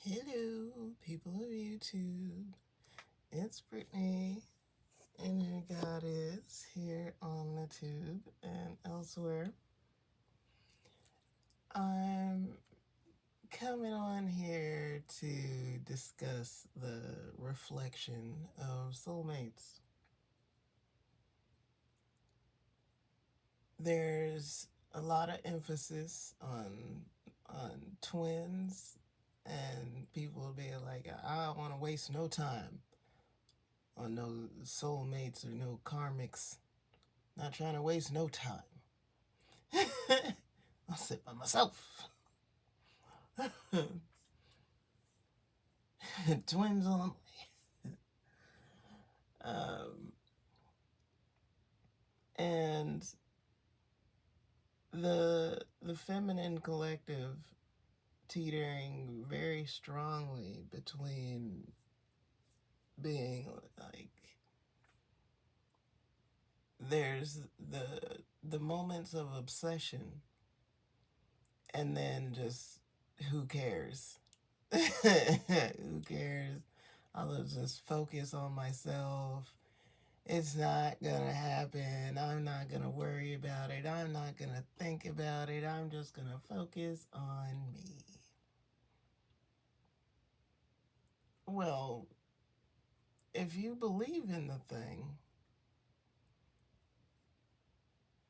Hello, people of YouTube. It's Brittany, Inner Goddess, here on the tube and elsewhere. I'm coming on here to discuss the reflection of soulmates. There's a lot of emphasis on twins, and people being like, I don't want to waste no time on no soulmates or no karmics. Not trying to waste no time. I'll sit by myself. Twins only. Um, and the feminine collective teetering very strongly between being like, there's the moments of obsession, and then just who cares? Who cares? I'll just focus on myself. It's not gonna happen. I'm not gonna worry about it. I'm not gonna think about it. I'm just gonna focus on me. Well, if you believe in the thing,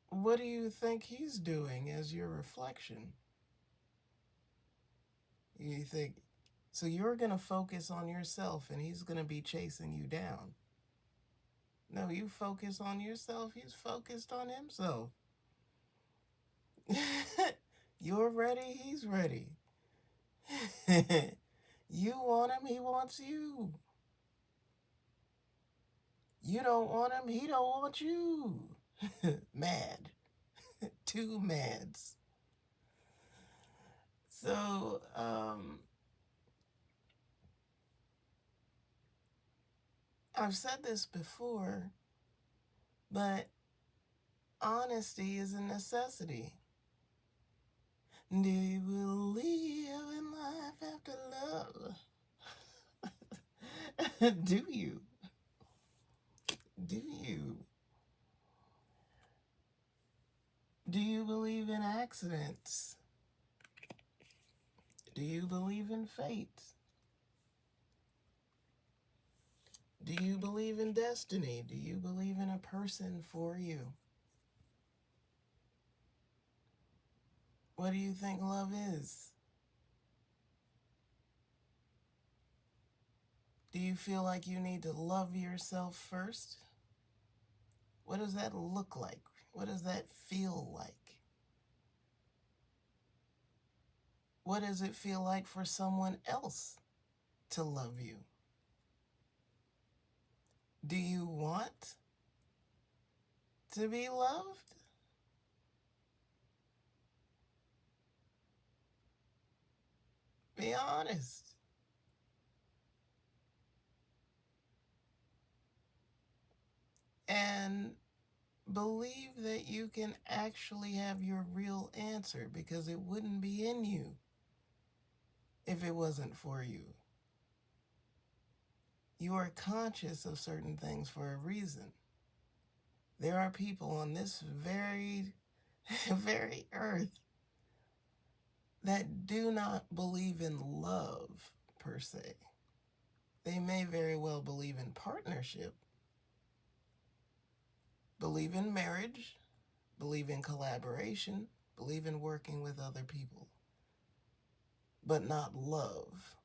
what do you think he's doing as your reflection? You think, so you're gonna focus on yourself and he's gonna be chasing you down. No, you focus on yourself, he's focused on himself. You're ready, he's ready. You want him, he wants you. You don't want him, he don't want you. Mad. Two mads. So, I've said this before, but honesty is a necessity. Do you believe in life after love? Do you? Do you? Do you believe in accidents? Do you believe in fate? Do you believe in destiny? Do you believe in a person for you? What do you think love is? Do you feel like you need to love yourself first? What does that look like? What does that feel like? What does it feel like for someone else to love you? Do you want to be loved? Be honest. And believe that you can actually have your real answer, because it wouldn't be in you if it wasn't for you. You are conscious of certain things for a reason. There are people on this very, very earth that do not believe in love per se. They may very well believe in partnership, believe in marriage, believe in collaboration, believe in working with other people, but not love.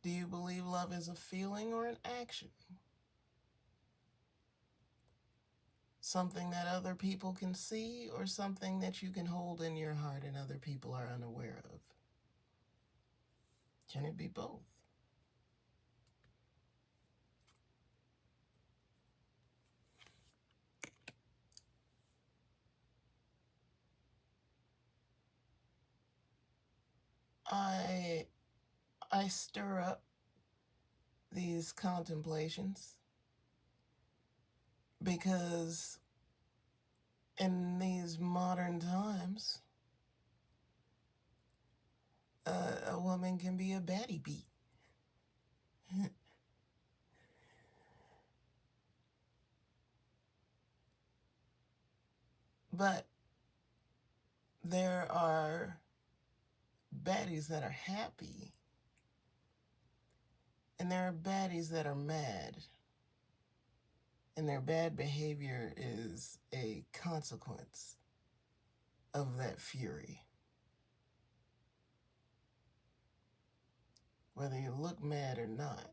Do you believe love is a feeling or an action? Something that other people can see, or something that you can hold in your heart and other people are unaware of? Can it be both? I stir up these contemplations because in modern times, a woman can be a baddie bee. But there are baddies that are happy, and there are baddies that are mad, and their bad behavior is a consequence of that fury. Whether you look mad or not.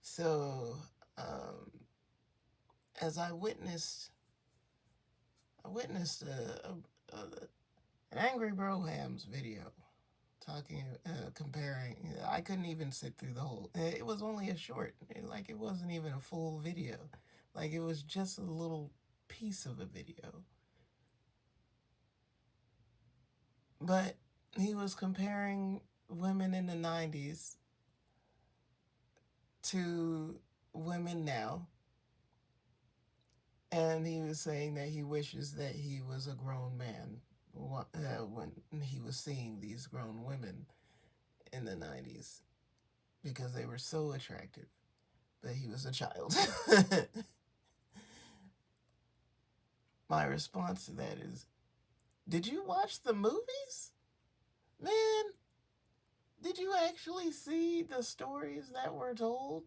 So, as I witnessed an Angry Brohams video talking, comparing. I couldn't even sit through the whole. It was only a short, like it wasn't even a full video. Like it was just a little piece of a video. But he was comparing women in the 90s to women now. And he was saying that he wishes that he was a grown man when he was seeing these grown women in the 90s because they were so attractive, but he was a child. My response to that is, did you watch the movies? Man, did you actually see the stories that were told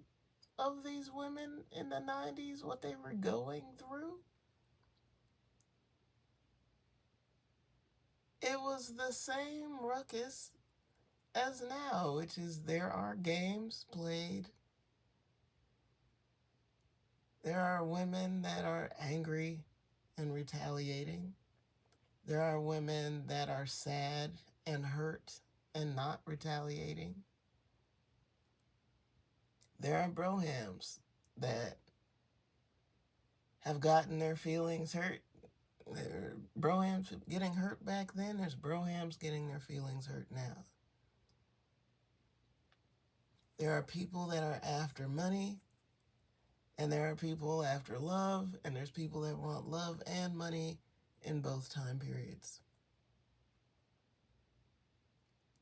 of these women in the 90s, what they were going through? It was the same ruckus as now, which is there are games played. There are women that are angry and retaliating. There are women that are sad and hurt and not retaliating. There are brohams that have gotten their feelings hurt. There are brohams getting hurt back then. There's brohams getting their feelings hurt now. There are people that are after money, and there are people after love, and there's people that want love and money in both time periods.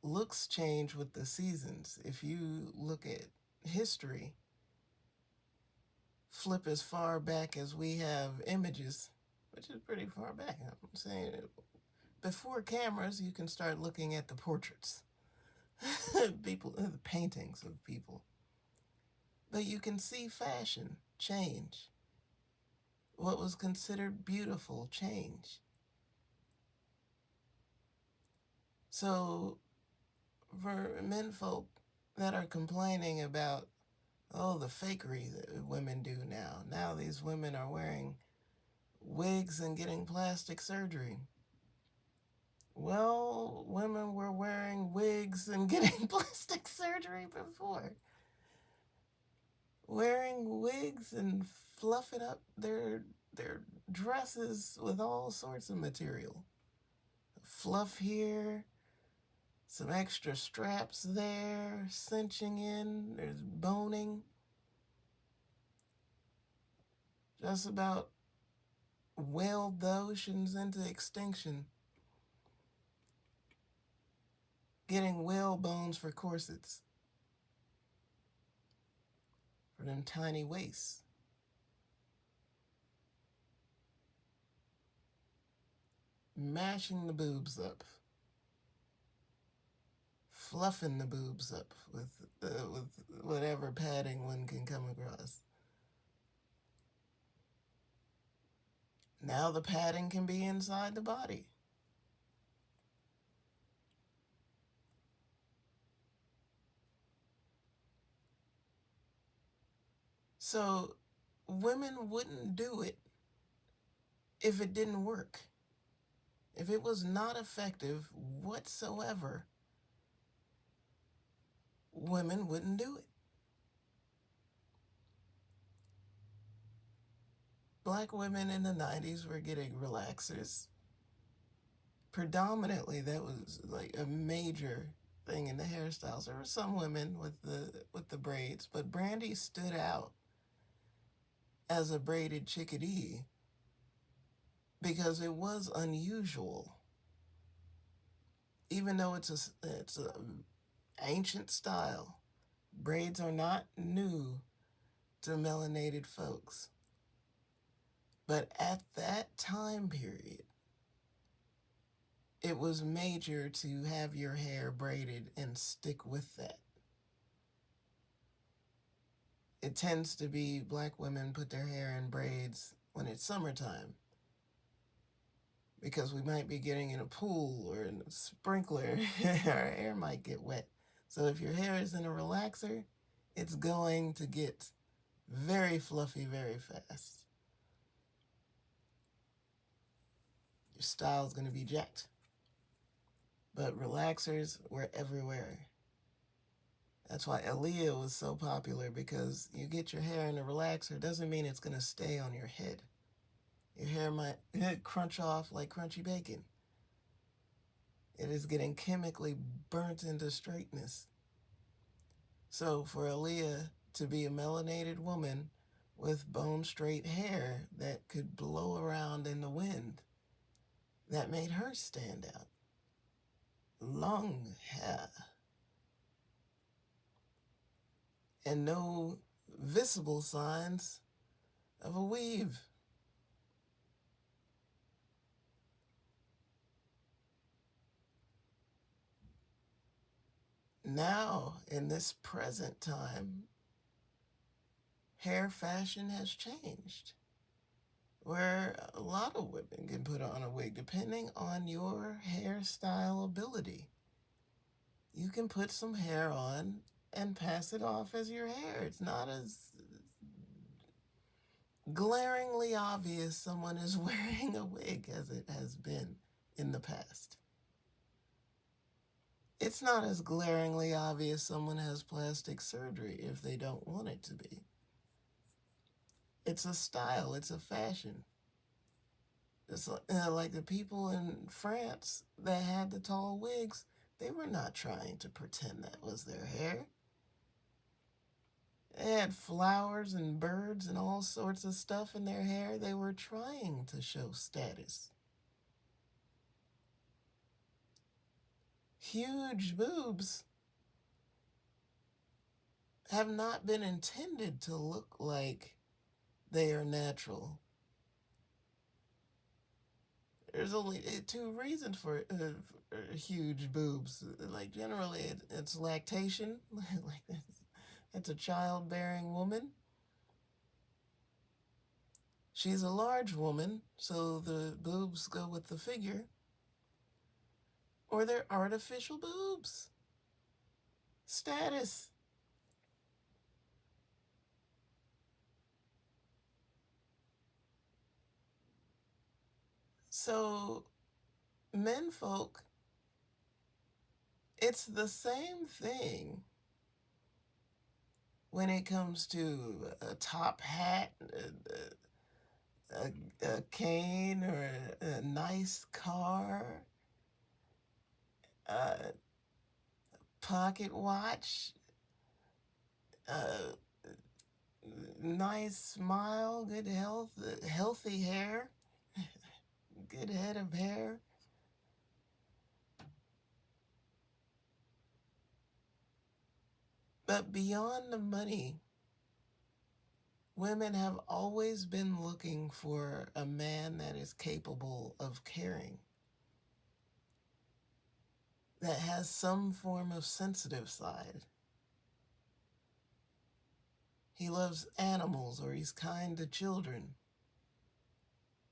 Looks change with the seasons. If you look at history, flip as far back as we have images, which is pretty far back. I'm saying before cameras, you can start looking at the portraits, people, the paintings of people. But you can see fashion change. What was considered beautiful change. So for menfolk that are complaining about, oh, the fakery that women do now. Now these women are wearing wigs and getting plastic surgery. Well, women were wearing wigs and getting plastic surgery before. Wearing wigs and fluffing up their dresses with all sorts of material. Fluff here, some extra straps there, cinching in, there's boning. Just about whaled the oceans into extinction. Getting whale bones for corsets. For them tiny waists. Mashing the boobs up. Fluffing the boobs up with whatever padding one can come across. Now the padding can be inside the body. So women wouldn't do it if it didn't work. If it was not effective whatsoever, women wouldn't do it. Black women in the 90s were getting relaxers. Predominantly, that was like a major thing in the hairstyles. There were some women with the braids, but Brandy stood out as a braided chickadee because it was unusual. Even though it's a ancient style, braids are not new to melanated folks. But at that time period, it was major to have your hair braided and stick with that. It tends to be black women put their hair in braids when it's summertime because we might be getting in a pool or in a sprinkler. Our hair might get wet. So if your hair is in a relaxer, it's going to get very fluffy very fast. Your style's going to be jacked. But relaxers were everywhere. That's why Aaliyah was so popular, because you get your hair in a relaxer doesn't mean it's going to stay on your head. Your hair might crunch off like crunchy bacon. It is getting chemically burnt into straightness. So for Aaliyah to be a melanated woman with bone straight hair that could blow around in the wind, that made her stand out. Long hair. And no visible signs of a weave. Now, in this present time, hair fashion has changed, where a lot of women can put on a wig depending on your hairstyle ability. You can put some hair on and pass it off as your hair. It's not as glaringly obvious someone is wearing a wig as it has been in the past. It's not as glaringly obvious someone has plastic surgery if they don't want it to be. It's a style, it's a fashion. It's like the people in France that had the tall wigs, they were not trying to pretend that was their hair. They had flowers and birds and all sorts of stuff in their hair. They were trying to show status. Huge boobs have not been intended to look like they are natural. There's only two reasons for huge boobs. Like generally, it's lactation. Like it's a childbearing woman. She's a large woman, so the boobs go with the figure. Or they're artificial boobs. Status. So, menfolk, it's the same thing when it comes to a top hat, a cane, or a nice car, a pocket watch, a nice smile, good health, healthy hair, good head of hair. But beyond the money, women have always been looking for a man that is capable of caring, that has some form of sensitive side. He loves animals, or he's kind to children.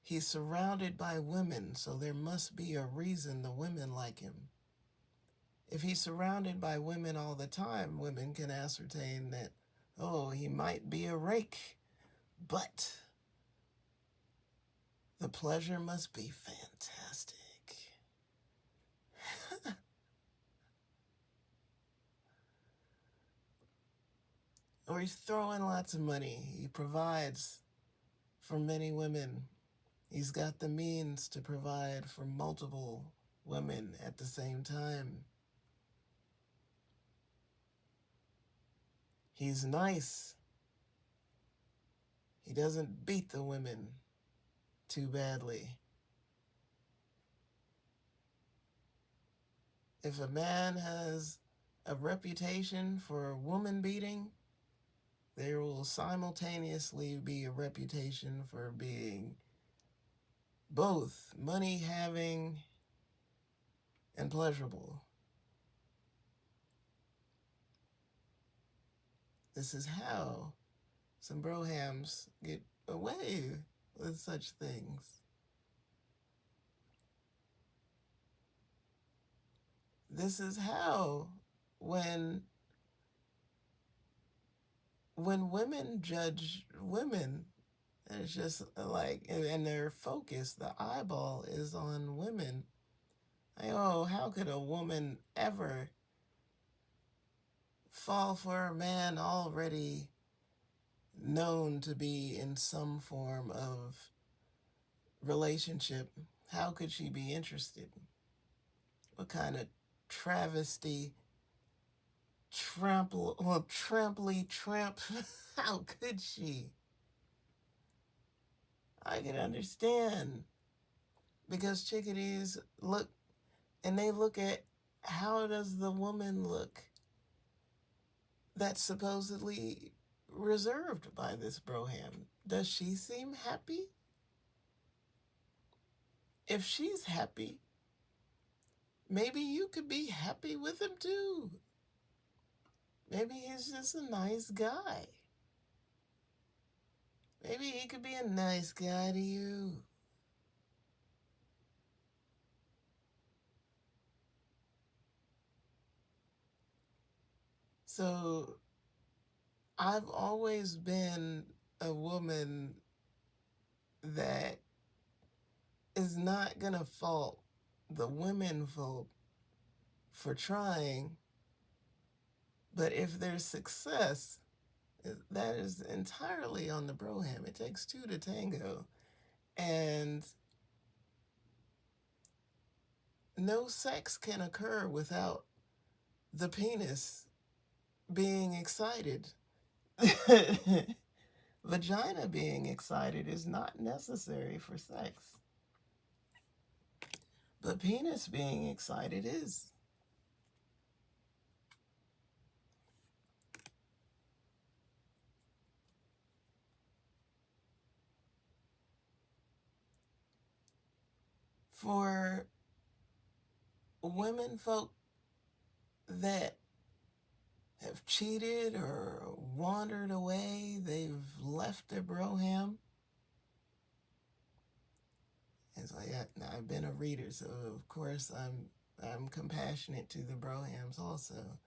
He's surrounded by women, so there must be a reason the women like him. If he's surrounded by women all the time, women can ascertain that, oh, he might be a rake, but the pleasure must be fantastic. Or he's throwing lots of money. He provides for many women. He's got the means to provide for multiple women at the same time. He's nice. He doesn't beat the women too badly. If a man has a reputation for woman beating, there will simultaneously be a reputation for being both money having and pleasurable. This is how some brohams get away with such things. This is how when women judge women, it's just like, and their focus, the eyeball is on women. Like, oh, how could a woman ever fall for a man already known to be in some form of relationship? How could she be interested? What kind of travesty, tramply tramp? How could she? I can understand, because chickadees look, and they look at, how does the woman look that's supposedly reserved by this broham? Does she seem happy? If she's happy, maybe you could be happy with him too. Maybe he's just a nice guy. Maybe he could be a nice guy to you. So I've always been a woman that is not going to fault the women folk for trying, but if there's success, that is entirely on the broham. It takes two to tango, and no sex can occur without the penis being excited. Vagina being excited is not necessary for sex, but penis being excited is. For women folk that have cheated or wandered away, they've left their broham. And so I've been a reader, so of course I'm compassionate to the brohams also.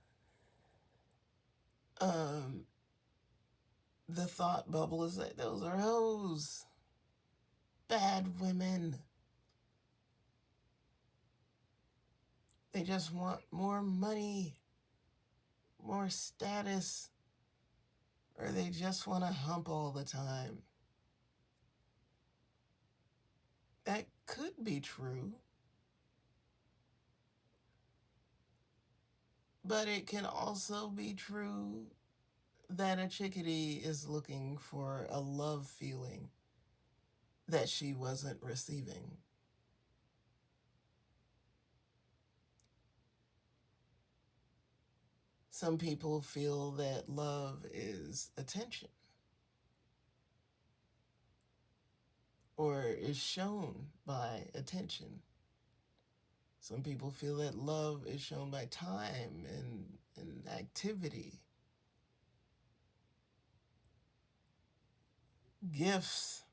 The thought bubble is that those are hoes, bad women. They just want more money, more status, or they just want to hump all the time. That could be true, but it can also be true that a chickadee is looking for a love feeling that she wasn't receiving. Some people feel that love is attention, or is shown by attention. Some people feel that love is shown by time and activity. Gifts,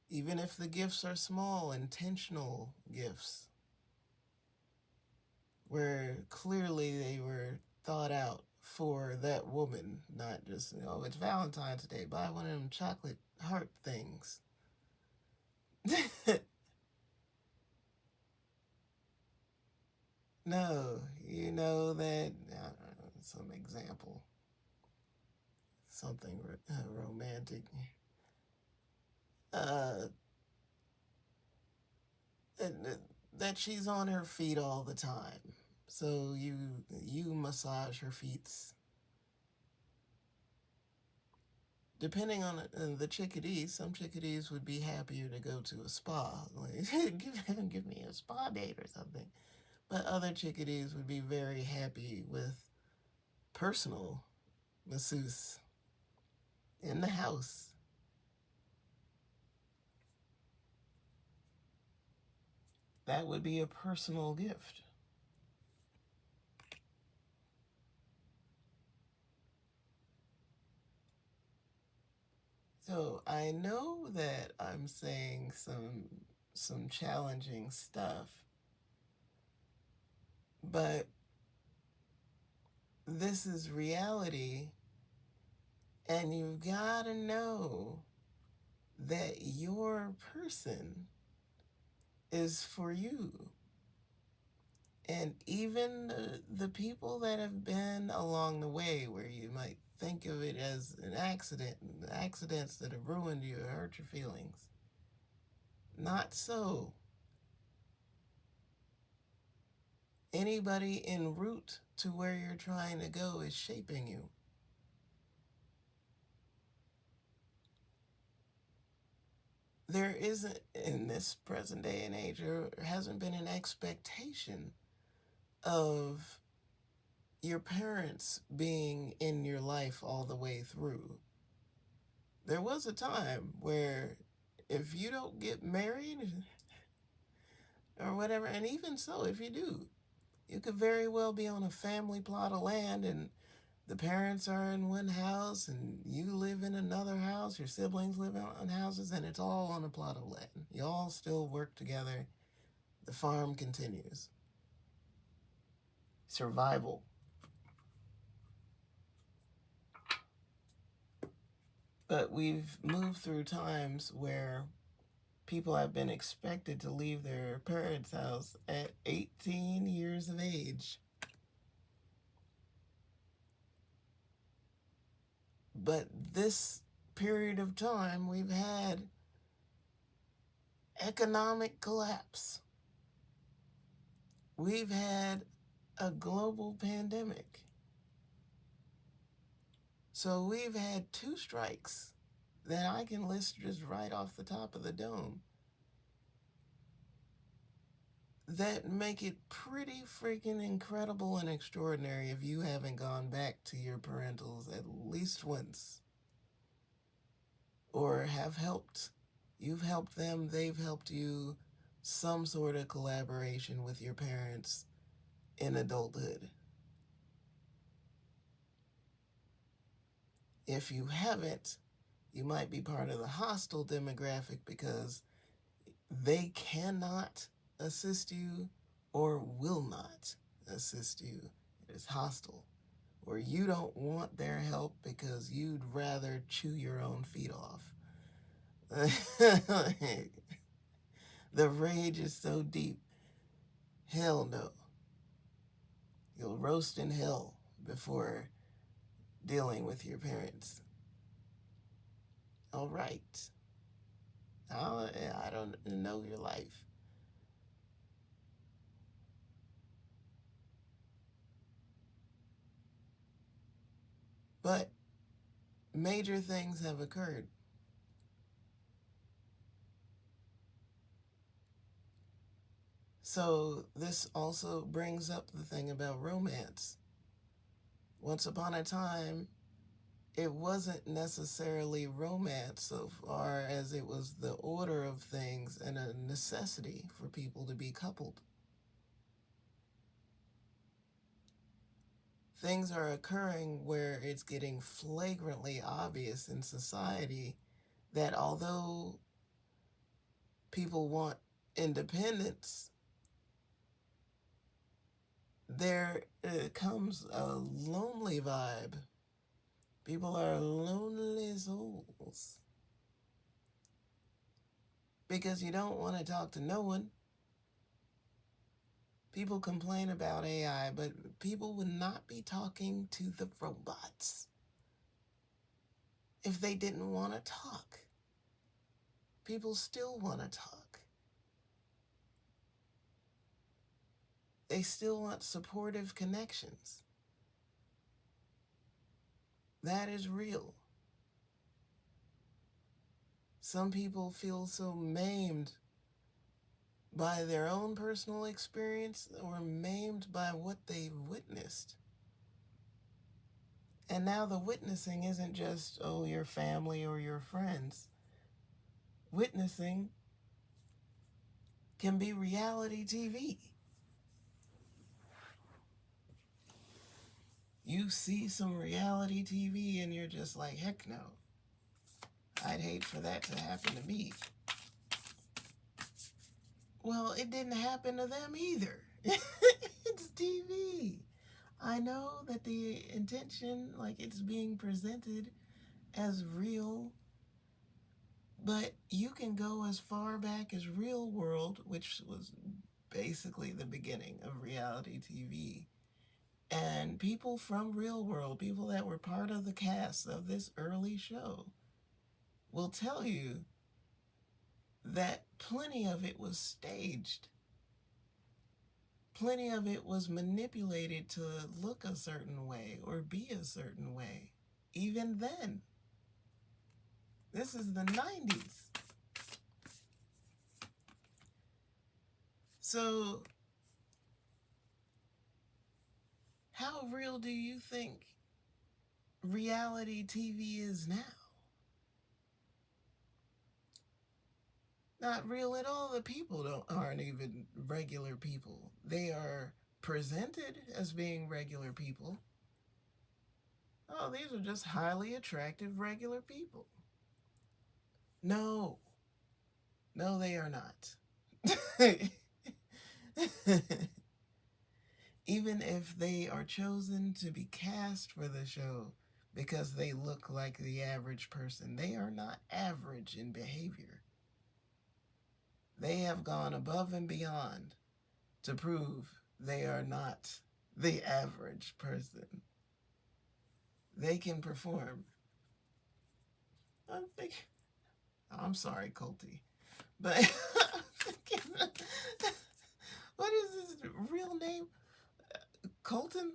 even if the gifts are small, intentional gifts, where clearly they were thought out for that woman, not just, it's Valentine's Day, buy one of them chocolate heart things. No, you know that, some example, something romantic. Uh, that she's on her feet all the time. So you massage her feet. depending on the chickadees, some chickadees would be happier to go to a spa, like give me a spa date or something. But other chickadees would be very happy with personal masseuse in the house. That would be a personal gift. So I know that I'm saying some challenging stuff, but this is reality, and you've got to know that your person is for you. And even the people that have been along the way, where you might think of it as an accident, accidents that have ruined you or hurt your feelings, not so. Anybody en route to where you're trying to go is shaping you. There isn't, in this present day and age, there hasn't been an expectation of your parents being in your life all the way through. There was a time where if you don't get married or whatever, and even so, if you do, you could very well be on a family plot of land and the parents are in one house and you live in another house, your siblings live in houses, and it's all on a plot of land. You all still work together. The farm continues. Survival. But we've moved through times where people have been expected to leave their parents' house at 18 years of age. But this period of time, we've had economic collapse. We've had a global pandemic. So we've had 2 strikes that I can list just right off the top of the dome that make it pretty freaking incredible and extraordinary if you haven't gone back to your parentals at least once or have helped. You've helped them, they've helped you, some sort of collaboration with your parents in adulthood. If you haven't, you might be part of the hostile demographic because they cannot assist you or will not assist you. It is hostile. Or you don't want their help because you'd rather chew your own feet off. The rage is so deep. Hell no. You'll roast in hell before dealing with your parents. All right. I don't know your life. But major things have occurred. So this also brings up the thing about romance. Once upon a time, it wasn't necessarily romance so far as it was the order of things and a necessity for people to be coupled. Things are occurring where it's getting flagrantly obvious in society that although people want independence, there comes a lonely vibe. People are lonely souls because you don't want to talk to no one. People complain about AI, but people would not be talking to the robots if they didn't want to talk. People still want to talk. They still want supportive connections. That is real. Some people feel so maimed by their own personal experience or maimed by what they've witnessed. And now the witnessing isn't just, oh, your family or your friends. Witnessing can be reality TV. You see some reality TV and you're just like, heck no. I'd hate for that to happen to me. Well, it didn't happen to them either. It's TV. I know that the intention, like it's being presented as real, but you can go as far back as Real World, which was basically the beginning of reality TV. And people from Real World, people that were part of the cast of this early show, will tell you that plenty of it was staged. Plenty of it was manipulated to look a certain way or be a certain way. Even then. This is the 90s. So, how real do you think reality TV is now? Not real at all. The people aren't even regular people. They are presented as being regular people. Oh, these are just highly attractive regular people. No, they are not. Even if they are chosen to be cast for the show because they look like the average person, they are not average in behavior. They have gone above and beyond to prove they are not the average person. They can perform. I'm sorry, Colty, but what is his real name? Colton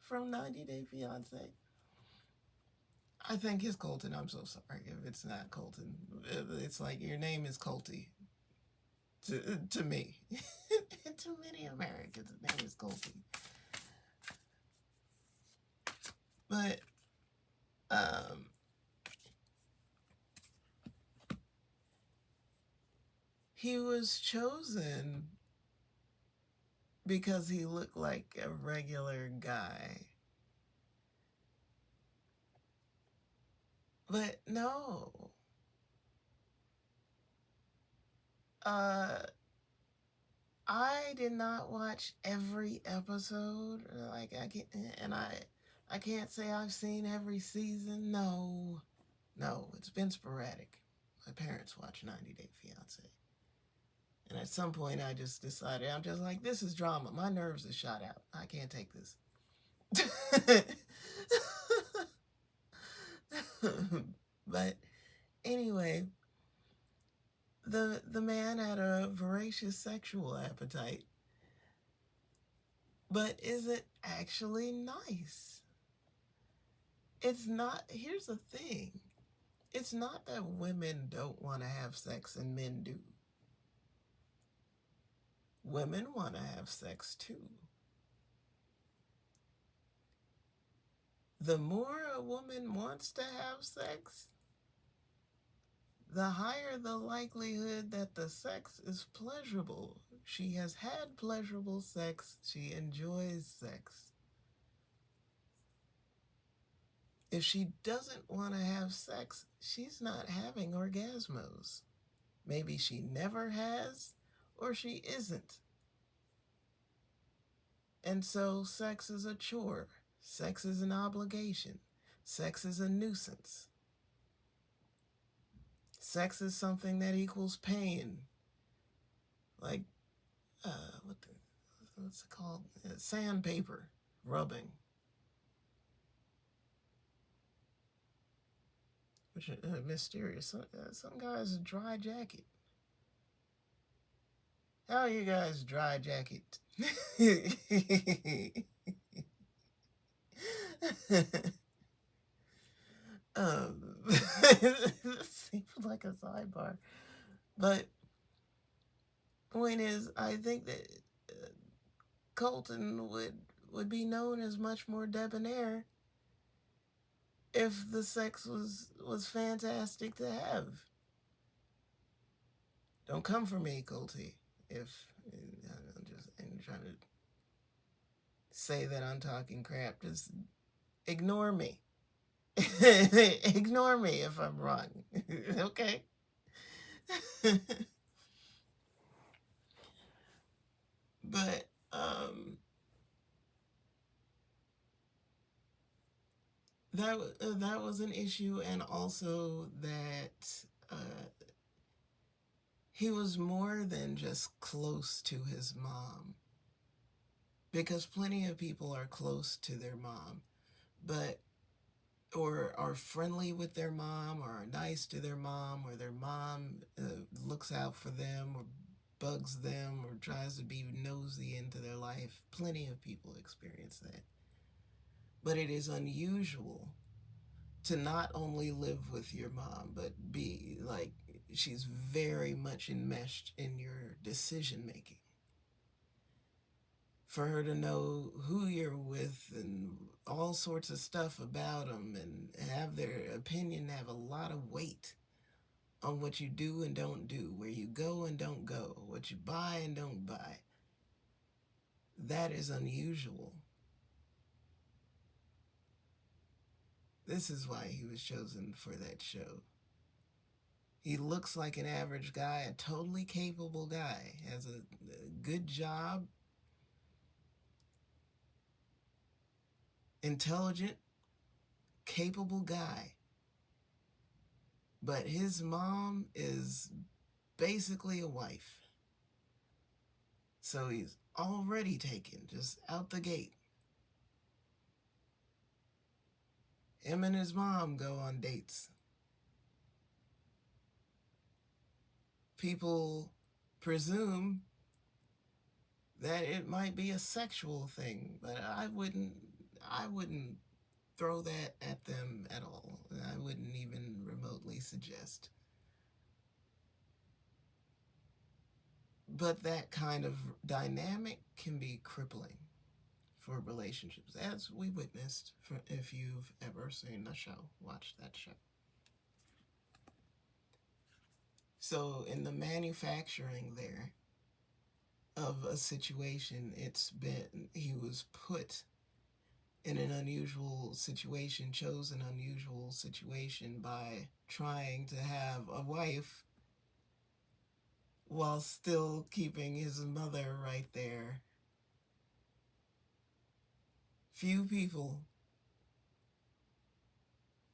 from 90 Day Fiance. I think it's Colton. I'm so sorry if it's not Colton. It's like your name is Colty. To me. To many Americans, his name is Colty. But he was chosen because he looked like a regular guy. But no. I did not watch every episode. Like I can't say I've seen every season. No, it's been sporadic. My parents watch 90 Day Fiance. And at some point I just decided, I'm just like, this is drama. My nerves are shot out. I can't take this. But anyway, the man had a voracious sexual appetite. But is it actually nice? It's not. Here's the thing. It's not that women don't want to have sex and men do. Women want to have sex too. The more a woman wants to have sex, the higher the likelihood that the sex is pleasurable. She has had pleasurable sex. She enjoys sex. If she doesn't want to have sex, she's not having orgasmos. Maybe she never has, or she isn't. And so sex is a chore. Sex is an obligation. Sex is a nuisance. Sex is something that equals pain. Like, what's it called? Sandpaper rubbing. Which is mysterious. Some guys dry jacket. How are you guys dry jacket? like a sidebar. But point is, I think that Colton would be known as much more debonair if the sex was fantastic to have. Don't come for me, Colty. If I'm trying to say that I'm talking crap, just ignore me. Ignore me if I'm wrong. Okay. But that was an issue, and also that he was more than just close to his mom, because plenty of people are close to their mom, but or are friendly with their mom, or are nice to their mom, or their mom looks out for them, or bugs them, or tries to be nosy into their life. Plenty of people experience that. But it is unusual to not only live with your mom, but be like, she's very much enmeshed in your decision making. For her to know who you're with and all sorts of stuff about them, and have their opinion have a lot of weight on what you do and don't do, where you go and don't go, what you buy and don't buy. That is unusual. This is why he was chosen for that show. He looks like an average guy, a totally capable guy, has a good job, intelligent, capable guy. But his mom is basically a wife. So he's already taken, just out the gate. Him and his mom go on dates. People presume that it might be a sexual thing, but I wouldn't throw that at them at all. I wouldn't even remotely suggest. But that kind of dynamic can be crippling for relationships, as we witnessed, if you've ever seen the show, watched that show. So in the manufacturing there of a situation, he was put in an unusual situation, chose an unusual situation by trying to have a wife while still keeping his mother right there. Few people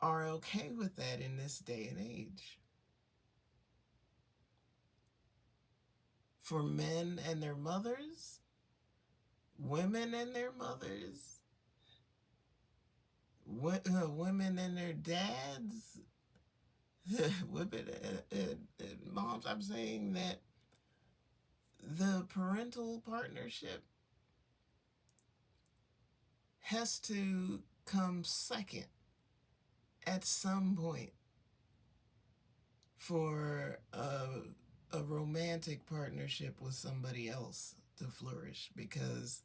are okay with that in this day and age. For men and their mothers, women and their mothers, women and their dads, women and moms, I'm saying that the parental partnership has to come second at some point for a romantic partnership with somebody else to flourish, because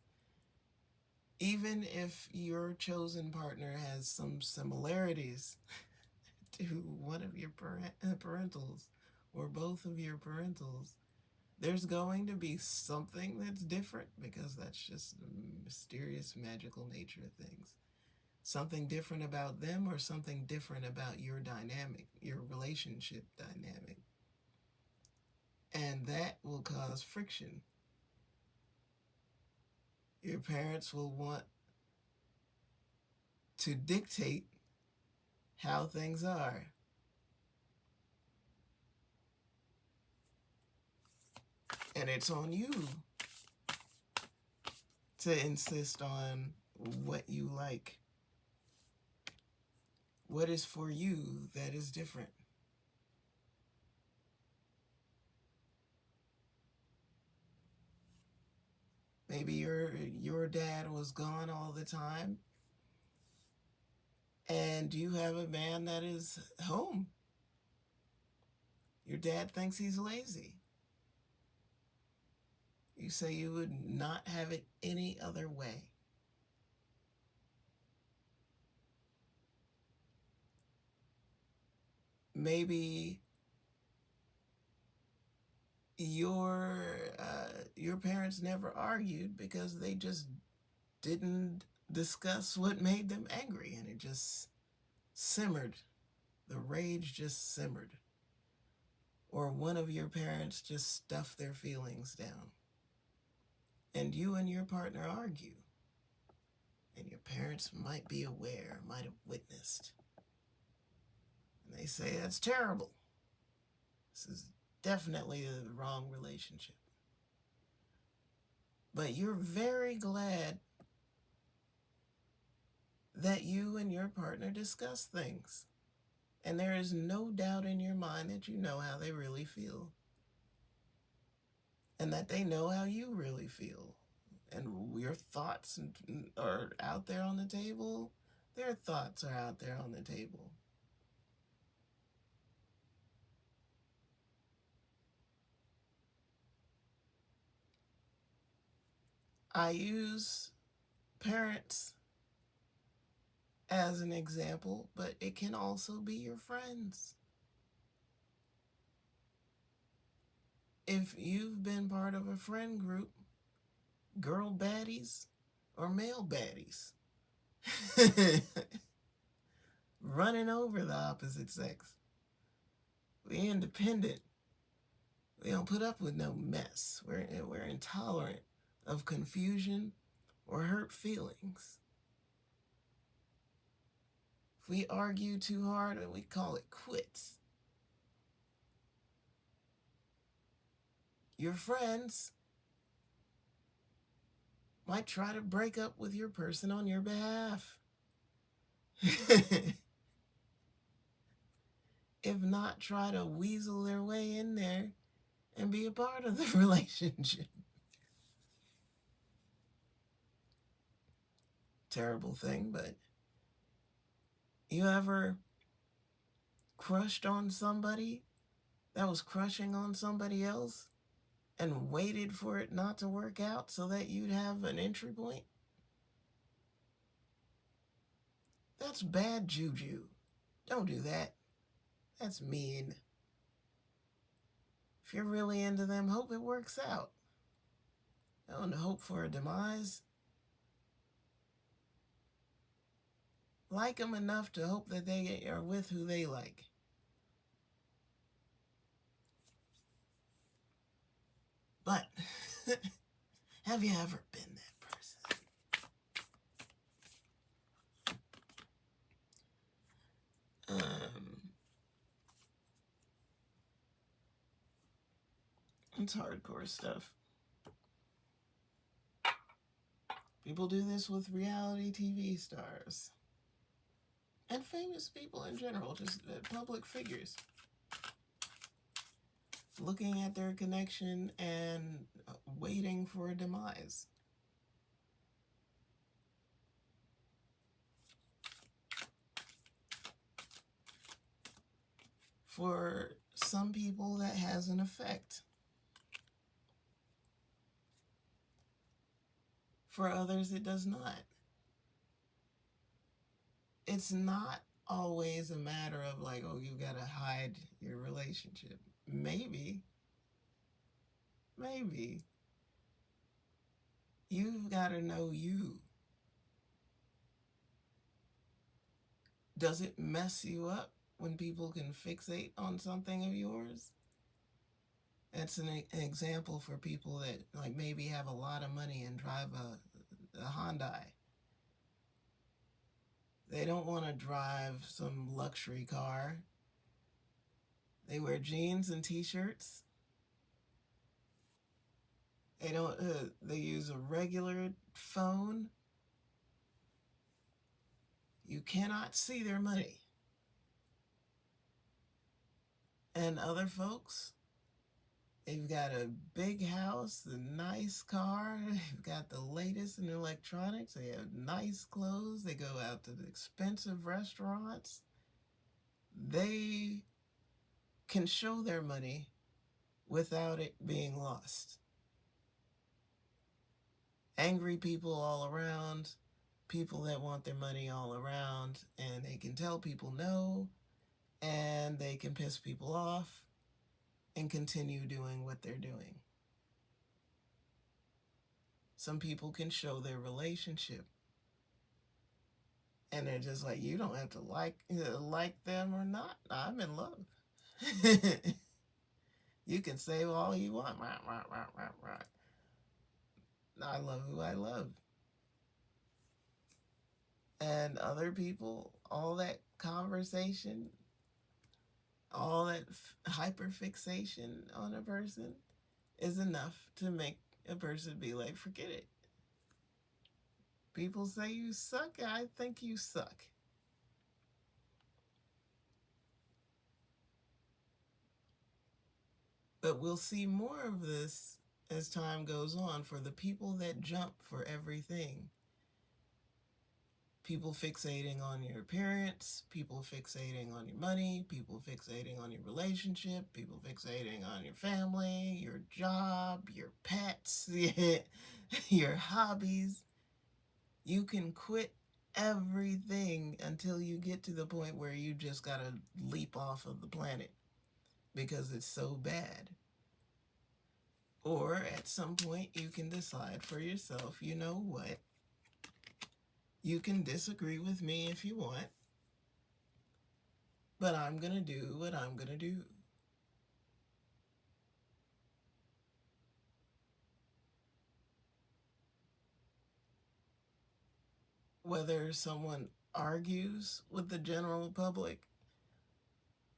even if your chosen partner has some similarities to one of your parentals or both of your parentals, there's going to be something that's different, because that's just the mysterious, magical nature of things. Something different about them, or something different about your dynamic, your relationship dynamic. And that will cause friction. Your parents will want to dictate how things are. And it's on you to insist on what you like. What is for you that is different? Maybe your dad was gone all the time, and you have a man that is home. Your dad thinks he's lazy. You say you would not have it any other way. Maybe your parents never argued because they just didn't discuss what made them angry, and it just simmered. The rage just simmered. Or one of your parents just stuffed their feelings down, and you and your partner argue, and your parents might be aware, might have witnessed, and they say, that's terrible. This is definitely the wrong relationship. But you're very glad that you and your partner discuss things. And there is no doubt in your mind that you know how they really feel. And that they know how you really feel. And your thoughts are out there on the table. Their thoughts are out there on the table. I use parents as an example, but it can also be your friends. If you've been part of a friend group, girl baddies or male baddies, running over the opposite sex. We're independent. We don't put up with no mess. We're intolerant of confusion or hurt feelings. If we argue too hard, we call it quits. Your friends might try to break up with your person on your behalf. If not, try to weasel their way in there and be a part of the relationship. Terrible thing, but you ever crushed on somebody that was crushing on somebody else and waited for it not to work out so that you'd have an entry point? That's bad juju. Don't do that. That's mean. If you're really into them, hope it works out. Don't hope for a demise. Like them enough to hope that they are with who they like. But have you ever been that person? It's hardcore stuff. People do this with reality TV stars and famous people in general, just public figures. Looking at their connection and waiting for a demise. For some people, that has an effect. For others, it does not. It's not always a matter of like, oh, you gotta hide your relationship. Maybe. You've gotta know you. Does it mess you up when people can fixate on something of yours? That's an example for people that like maybe have a lot of money and drive a Hyundai. They don't want to drive some luxury car. They wear jeans and t-shirts. They use a regular phone. You cannot see their money. And other folks, they've got a big house, a nice car, they've got the latest in electronics, they have nice clothes, they go out to the expensive restaurants. They can show their money without it being lost. Angry people all around, people that want their money all around, and they can tell people no, and they can piss people off and continue doing what they're doing. Some people can show their relationship, and they're just like, you don't have to like them or not. I'm in love. You can say all you want. I love who I love. And other people, all that conversation, all that hyperfixation on a person is enough to make a person be like, forget it. People say you suck, I think you suck. But we'll see more of this as time goes on for the people that jump for everything. People fixating on your appearance, people fixating on your money, people fixating on your relationship, people fixating on your family, your job, your pets, your hobbies. You can quit everything until you get to the point where you just gotta leap off of the planet because it's so bad. Or at some point you can decide for yourself, you know what? You can disagree with me if you want, but I'm going to do what I'm going to do. Whether someone argues with the general public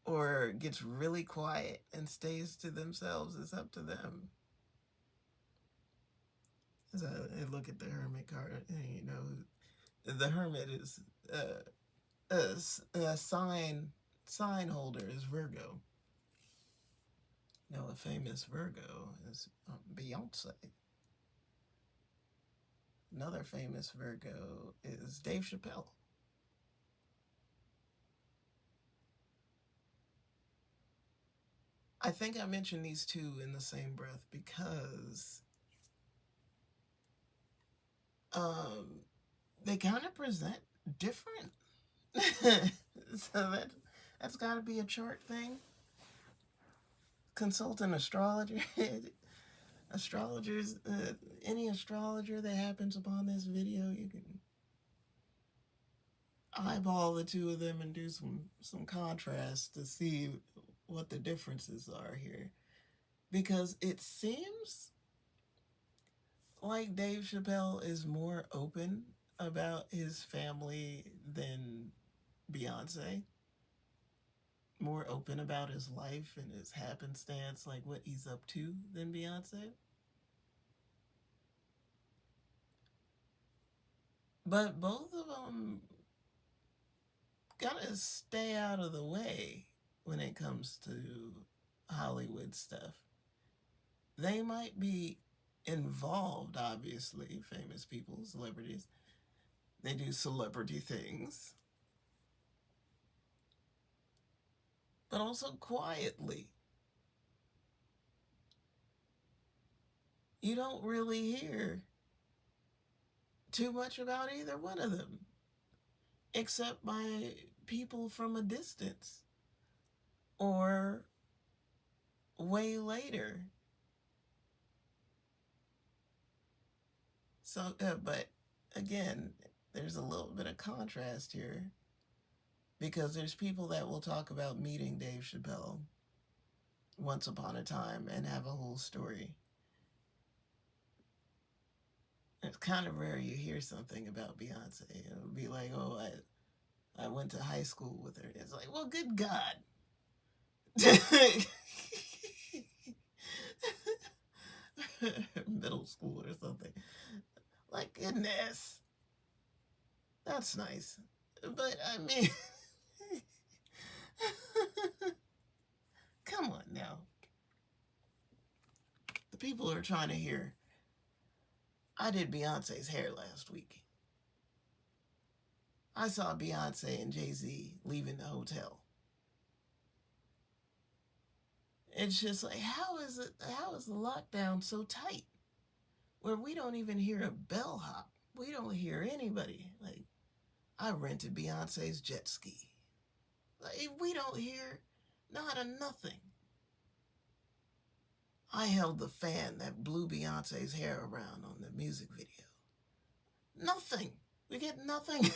or gets really quiet and stays to themselves is up to them. As I look at the Hermit card, you know, the Hermit is a sign holder is Virgo. You know, a famous Virgo is Beyonce. Another famous Virgo is Dave Chappelle. I think I mentioned these two in the same breath because they kind of present different. So that's got to be a chart thing. Consult an astrologer. Astrologers, any astrologer that happens upon this video, you can eyeball the two of them and do some contrast to see what the differences are here. Because it seems like Dave Chappelle is more open about his family than Beyonce. More open about his life and his happenstance, like what he's up to, than Beyonce. But both of them gotta stay out of the way when it comes to Hollywood stuff. They might be involved, obviously, famous people, celebrities. They do celebrity things. But also quietly. You don't really hear too much about either one of them, except by people from a distance or way later. So, but again, there's a little bit of contrast here because there's people that will talk about meeting Dave Chappelle once upon a time and have a whole story. It's kind of rare you hear something about Beyonce. It'll be like, oh, I went to high school with her. It's like, well, good God. Middle school or something. Like, goodness. That's nice. But, I mean, come on now. The people are trying to hear, I did Beyonce's hair last week. I saw Beyonce and Jay-Z leaving the hotel. It's just like, how is the lockdown so tight where we don't even hear a bellhop? We don't hear anybody. Like, I rented Beyonce's jet ski. Like, we don't hear not a nothing. I held the fan that blew Beyonce's hair around on the music video. Nothing. We get nothing.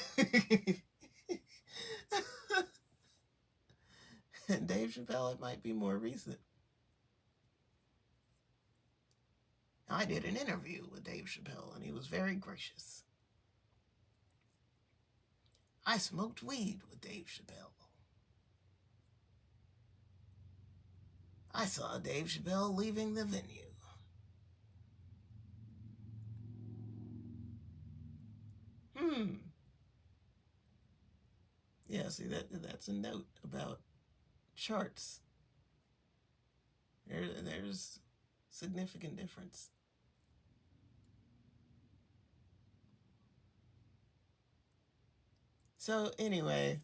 And Dave Chappelle, it might be more recent. I did an interview with Dave Chappelle, and he was very gracious. I smoked weed with Dave Chappelle. I saw Dave Chappelle leaving the venue. Yeah, see, that's a note about charts. There's significant difference. So anyway,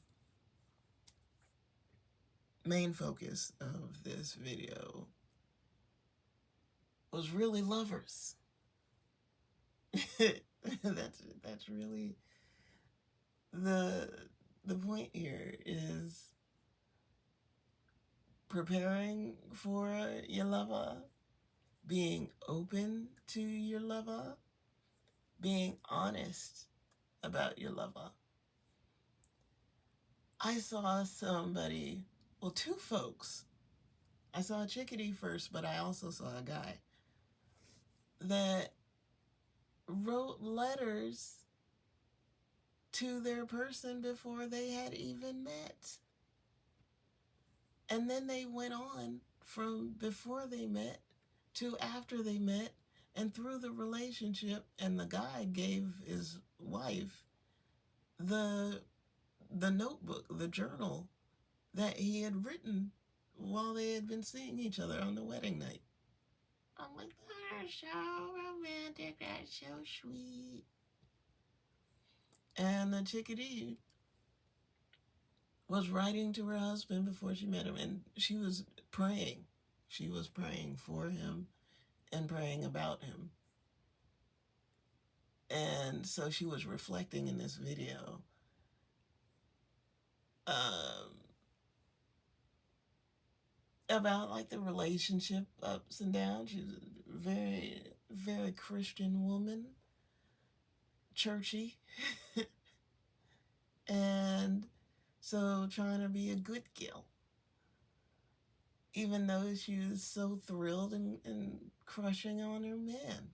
main focus of this video was really lovers. that's really the point here is preparing for your lover, being open to your lover, being honest about your lover. I saw somebody, well, two folks. I saw a chickadee first, but I also saw a guy that wrote letters to their person before they had even met. And then they went on from before they met to after they met and through the relationship, and the guy gave his wife the notebook, the journal that he had written while they had been seeing each other on the wedding night. I'm like, that's so romantic, that's so sweet. And the chickadee was writing to her husband before she met him, and she was praying. She was praying for him and praying about him. And so she was reflecting in this video about like the relationship ups and downs. She's a very, very Christian woman, churchy. And so trying to be a good girl, even though she was so thrilled and crushing on her man.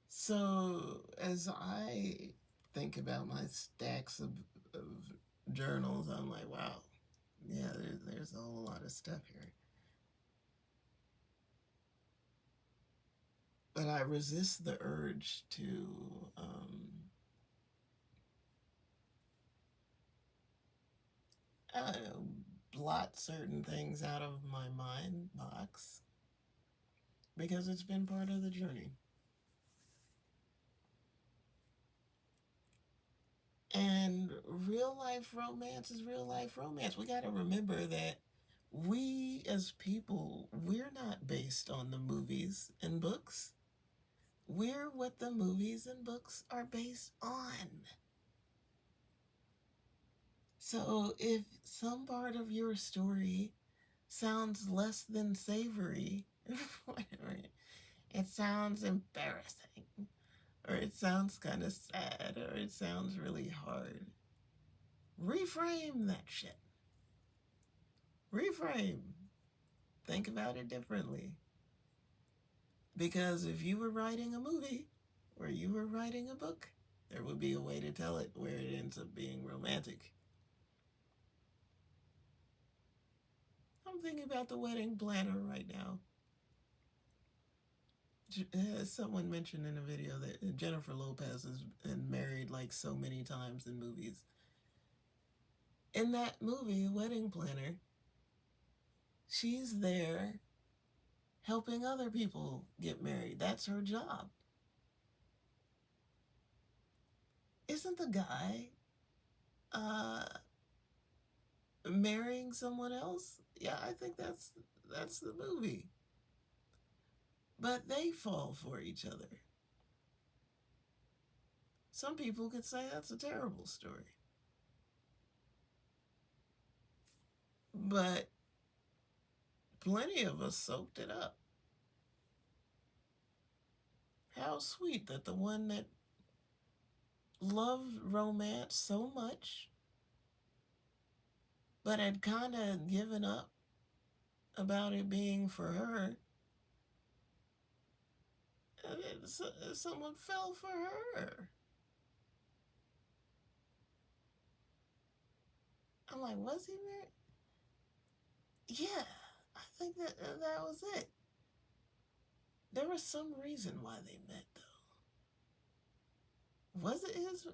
So as I think about my stacks of journals, I'm like, wow, yeah, there's a whole lot of stuff here. But I resist the urge to I don't know, blot certain things out of my mind box because it's been part of the journey. And real life romance is real life romance. We got to remember that we as people, we're not based on the movies and books. We're what the movies and books are based on. So if some part of your story sounds less than savory, it sounds embarrassing, or it sounds kind of sad, or it sounds really hard, reframe that shit. Reframe. Think about it differently. Because if you were writing a movie or you were writing a book, there would be a way to tell it where it ends up being romantic. I'm thinking about the wedding planner right now. Someone mentioned in a video that Jennifer Lopez has been married like so many times in movies. In that movie, Wedding Planner, she's there helping other people get married. That's her job. Isn't the guy uh, marrying someone else, yeah, I think that's the movie. But they fall for each other. Some people could say that's a terrible story. But plenty of us soaked it up. How sweet that the one that loved romance so much, but had kind of given up about it being for her, someone fell for her. I'm like, was he married? Yeah, I think that was it. There was some reason why they met, though. Was it his?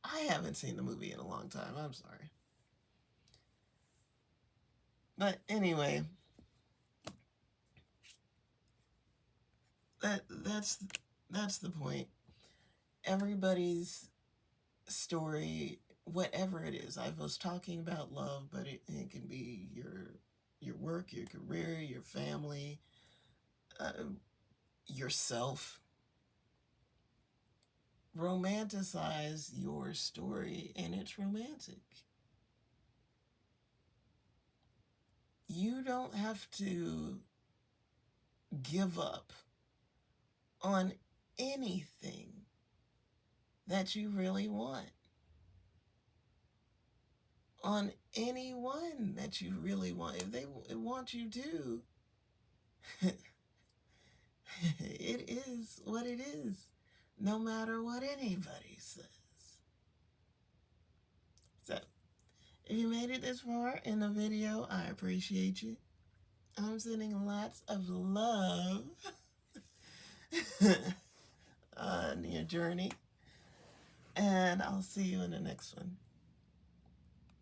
I haven't seen the movie in a long time. I'm sorry. But anyway, that's the point. Everybody's story, whatever it is. I was talking about love, but it can be your work, your career, your family, uh, yourself. Romanticize your story, and it's romantic. You don't have to give up on anything that you really want, on anyone that you really want. If they want you to, it is what it is, no matter what anybody says. So, if you made it this far in the video, I appreciate you. I'm sending lots of love on your journey, and I'll see you in the next one.